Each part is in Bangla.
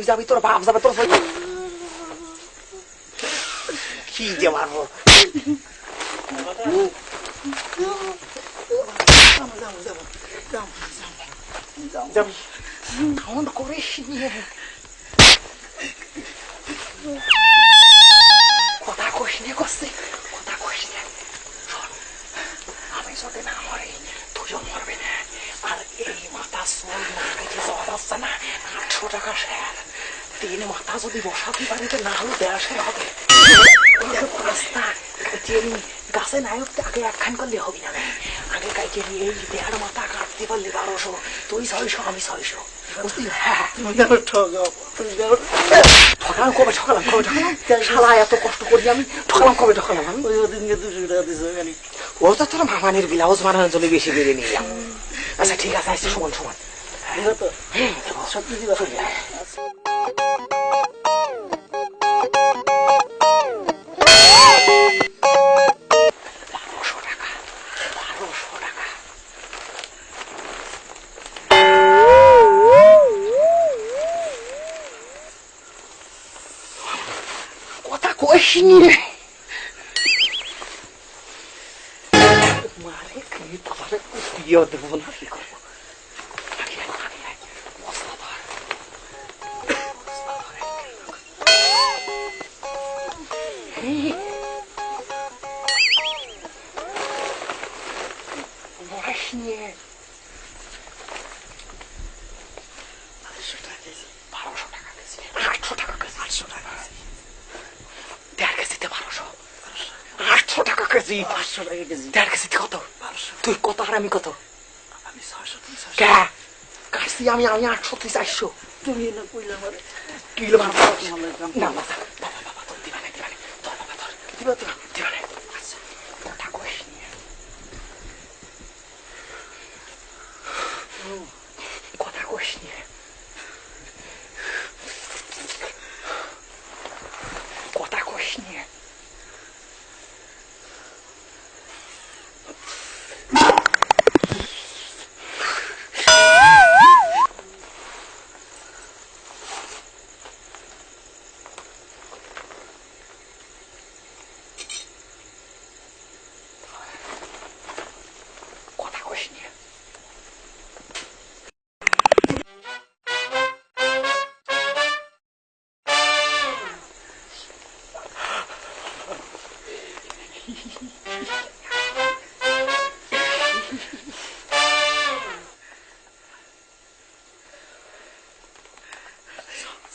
তুই যাবি তোর বাপ যাবে তোর কি যে মারবো যাবি কাউন্ট করিস নিয়ে কথা কইস নিয়ে করছে কথা কইস নিয়ে আমি যদি না মরে তুইও মরবি না আর এই মাথা চোর না কেটে যাওয়া যাচ্ছে না 800 টাকা শেয়ার 3 মাথা যদি বসাতে পারিতে না হলে 1.5 হবে রাস্তা গাছে নায়ক আগে একখান করলে হবি না আগে কাইতে নিয়ে এই 1.5 মাথা কাটতে পারলে 1200 তুই 600 আমি 600 বুঝলি হ্যাঁ ঠকালাম কবে ঠকালাম শালা এত কষ্ট করি আমি ঠকালাম আমি ওই দিনকে 200 টাকা দিয়েছে ও তো তোর মামানের ব্লাউজ বানানোর জন্য বেশি বেড়ে নিলাম আচ্ছা ঠিক আছে আসছে সমান সত্যি দিবা কথা কইস নিয়ে মারে কি তাহলে কুপিয়ে দেবো না কি করবো নিয়ে 1200 টাকা কেজি 800 টাকা কেজি 800 টাকা দেড় কেজিতে 1200 800 টাকা কেজি 500 টাকা কেজি দেড় কেজিতে কত 1200 তুই কত আর আমি কত আমি 600 কে কাছি আমি 800 তুই 400 তুমি না কইলা আমারে কিলো মারবা না বাবা তোর দিবা না তোর বাবা তোর দিবা তো দিবা না আচ্ছা কথা কইস নিয়ে কথা কইস নিয়ে কথা কইস নিয়ে কথা কইস নিয়ে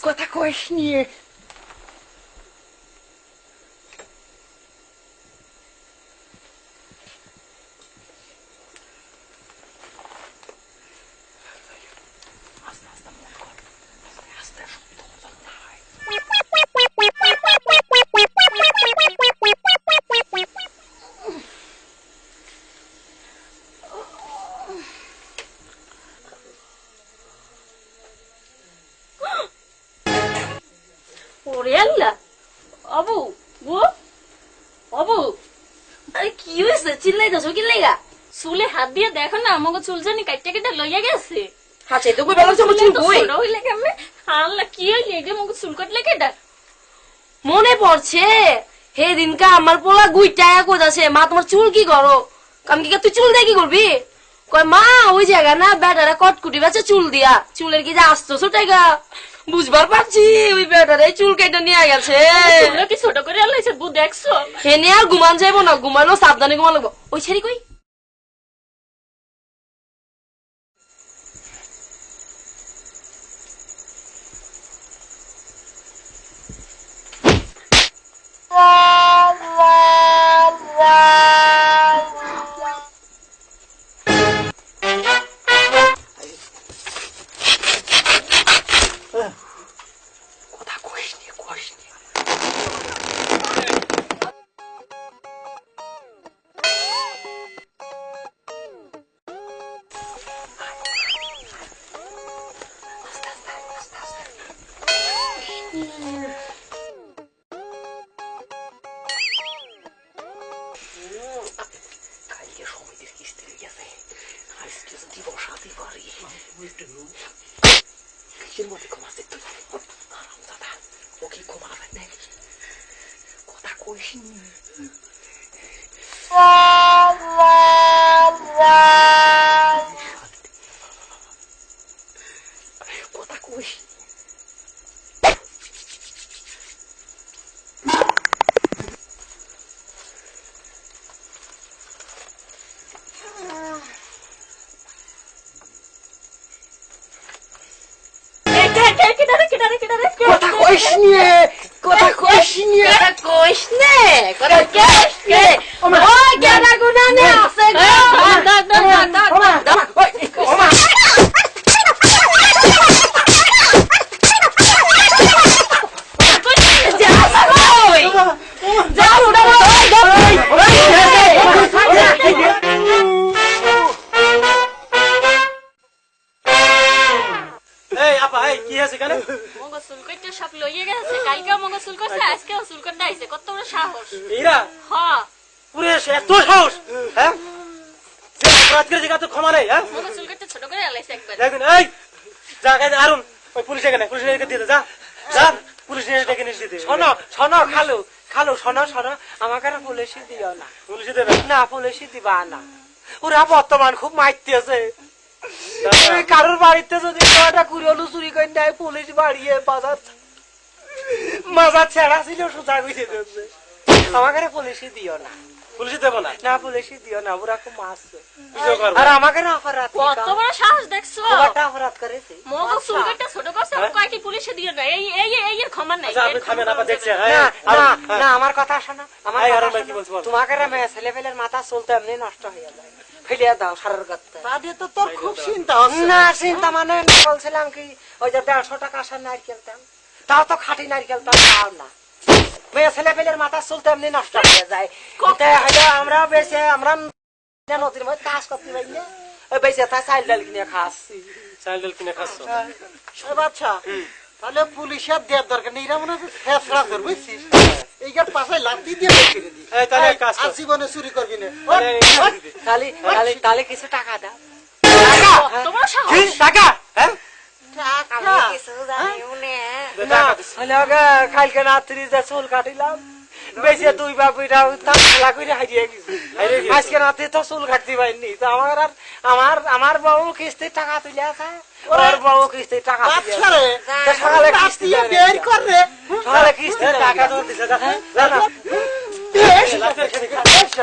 কথা কইস নিয়ে চুলে হাত দিয়ে দেখো না আমাকে চুল জানি কাটতে কেটে লইয়া গেছে হাতে তো কই বলছ চুল কই ছোট হইলে কেমনে আল্লাহ কি হইলে এটা আমাকে চুল কাটলে কেটে মনে পড়ছে হে দিনকা আমার পোলা গুইটায়া কইতাছে মা তোমার চুল কি করো আমি কি তুই চুল দিয়ে কি করবি কয় মা ওই জায়গা না বেটারা কটকুটি বেচে চুল দিয়া চুলের কি যে আস্ত ছোটাইগা বুঝবার পারছি ওই বেটারে চুল কেটে নিয়ে গেছে কি ছোট করে আলাইছে বউ দেখছো হে নিয়ে আর ঘুমান যাইবো না ঘুমাইলো সাবধানে ঘুমান লাগবো ওই ছেড়ি কই কথা কইস নিয়ে কইস নি কথা কইস কথা কইস নিয়ে কথা কইস নিয়ে কইস নে কথা কইস নে ও কেডা গুনা নে আছে গো মগো চুল কইতে সব লইয়ে গেছে কালকে মগো চুল করছে আজকেও চুল করতে আইছে কত বড় সাহস এরা হ্যাঁ পুরে এত সাহস হ্যাঁ যে অপরাধ করে জায়গা তো ক্ষমা নেই হ্যাঁ মগো চুল করতে ছোট করে আলাইছে একবার দেখুন এই যা গাইতে আরুন ওই পুলিশ এখানে পুলিশ এখানে দিয়ে দে, যা যা পুলিশ ডেকে নিয়ে দিয়ে দে। শোনো শোনো খালু খালু শোনো শোনো আমাকে পুলিশই দিও না পুলিশে দেবে না পুলিশই দিবা না ওরা বর্তমান খুব মাইতেছে কারোর বাড়িতে যদি একটা কুড়িওলু চুরি করে নেয় পুলিশ বাড়িয়ে মাজার ছেড়া ছিল সোজা করে দিচ্ছে আমাকে পুলিশই দিও না পুলিশে দেবো না না পুলিশই দিও না ওরা খুব মারছে কিছু করবো আর আমাকে অপরাধ কত বড় সাহস দেখছো একটা অপরাধ করেছে মগো চুল করতে ছোট করছে কয় কি পুলিশে দিও না এই এই এই এর ক্ষমা নাই আচ্ছা আপনি থামেন আপা দেখছে না না না আমার কথা শোনো আমার এই কথা হারুন ভাই কি শোনো। বলছে বল। তোমাকে মেয়ে ছেলে ফেলের মাথা চলতে এমনি নষ্ট হয়ে যায় ফেলিয়া দাও সারের গর্তে তো তোর খুব চিন্তা না চিন্তা মানে না বলছিলাম কি ওই যে 150 টাকা আসার নারকেল দাম তাও তো খাঁটি নারকেল তাও না মেয়ে ছেলে ফেলের মাথা চলতে এমনি নষ্ট হয়ে যায় তাই হয়তো আমরা বেশি আমরা নদীর মধ্যে কাজ করতে পারি না ওই বেশি তা চাল ডাল কিনে খাচ্ছি চাইল্ড কিনে খাচ্ছ বাচ্চা তাহলে পুলিশের দেওয়ার দরকার নেই এরা মনে হচ্ছে ফেসরা ধর বুঝছিস এইটার পাশে লাঠি দিয়ে বের করে দিই এই তাহলে এই কাজ কর। আর জীবনে চুরি করবি না তাহলে কিছু টাকা দাও কত বড় সাহস কি টাকা হ্যাঁ আমি কিছু জানিও না দে টাকা দিস। কালকে রাত্রি যে চুল কাটিলাম বেশি 2 বাবুটা খেলা করে হারিয়ে গেছি হারিয়ে গেছে। আজকে রাতে তো চুল কাটতে পারিনি তো আমার বউ কিস্তির টাকা তুলে আছে ওর বউ কিস্তির টাকা তুলে বাচ্চা রে তো সকালে লাঠি কিস্তি দিয়ে দেয় বের কর রে সকালে কিস্তির টাকা টাকা তো দিছে যা না লাফিয়ে খেতে বেশ